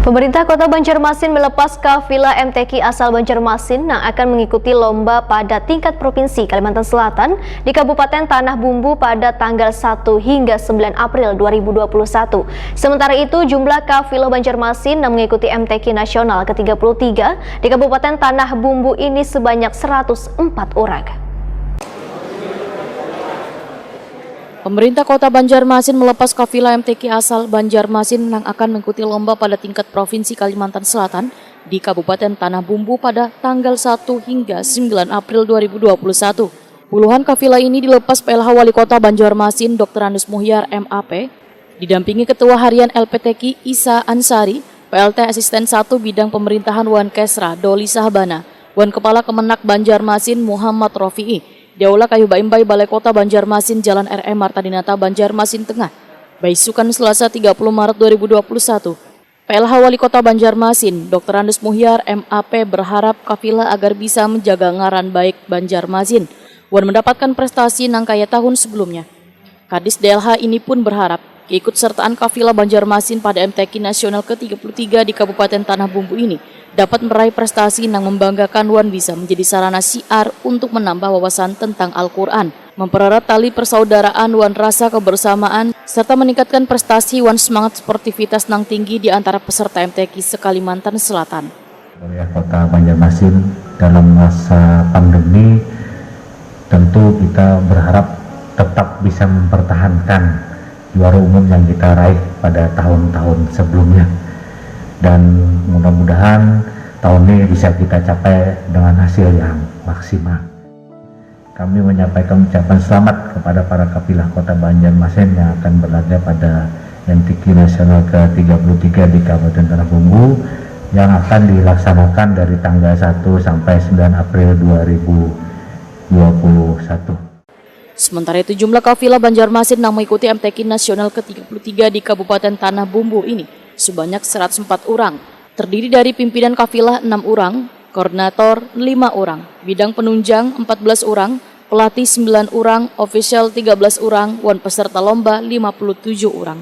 Pemerintah Kota Banjarmasin melepas kafilah MTQ asal Banjarmasin yang akan mengikuti lomba pada tingkat Provinsi Kalimantan Selatan di Kabupaten Tanah Bumbu pada tanggal 1 hingga 9 April 2021. Sementara itu, jumlah kafilah Banjarmasin yang mengikuti MTQ nasional ke-33 di Kabupaten Tanah Bumbu ini sebanyak 104 orang. Pemerintah Kota Banjarmasin melepas kafilah MTQ asal Banjarmasin yang akan mengikuti lomba pada tingkat Provinsi Kalimantan Selatan di Kabupaten Tanah Bumbu pada tanggal 1 hingga 9 April 2021. Puluhan kafilah ini dilepas PLH Wali Kota Banjarmasin Dr. Andes Muhyar MAP, didampingi Ketua Harian LPTQ Isa Ansari, PLT Asisten 1 Bidang Pemerintahan Wan Kesra Doli Sahabana, Wan Kepala Kemenak Banjarmasin Muhammad Rofi'i, di Aula Kayu Baimbai Balai Kota Banjarmasin Jalan RM Marta Dinata Banjarmasin Tengah, Baisukan Selasa 30 Maret 2021. PLH Wali Kota Banjarmasin Dr. Andes Muhyar MAP berharap kafilah agar bisa menjaga ngaran baik Banjarmasin dan mendapatkan prestasi nang kaya tahun sebelumnya. Kadis DLH ini pun berharap keikutsertaan kafilah Banjarmasin pada MTQ nasional ke-33 di Kabupaten Tanah Bumbu ini dapat meraih prestasi yang membanggakan wan bisa menjadi sarana syiar untuk menambah wawasan tentang Al-Quran, mempererat tali persaudaraan wan rasa kebersamaan, serta meningkatkan prestasi wan semangat sportivitas nang tinggi di antara peserta MTQ se-Kalimantan Selatan. Wilayah Kota Banjarmasin dalam masa pandemi tentu kita berharap tetap bisa mempertahankan juara umum yang kita raih pada tahun-tahun sebelumnya. Dan mudah-mudahan tahun ini bisa kita capai dengan hasil yang maksimal. Kami menyampaikan ucapan selamat kepada para kafilah Kota Banjarmasin yang akan berlaga pada MTQ nasional ke-33 di Kabupaten Tanah Bumbu yang akan dilaksanakan dari tanggal 1 sampai 9 April 2021. Sementara itu, jumlah kafilah Banjarmasin yang mengikuti MTQ nasional ke-33 di Kabupaten Tanah Bumbu ini sebanyak 104 orang, terdiri dari pimpinan kafilah 6 orang, koordinator 5 orang, bidang penunjang 14 orang, pelatih 9 orang, ofisial 13 orang, wan peserta lomba 57 orang.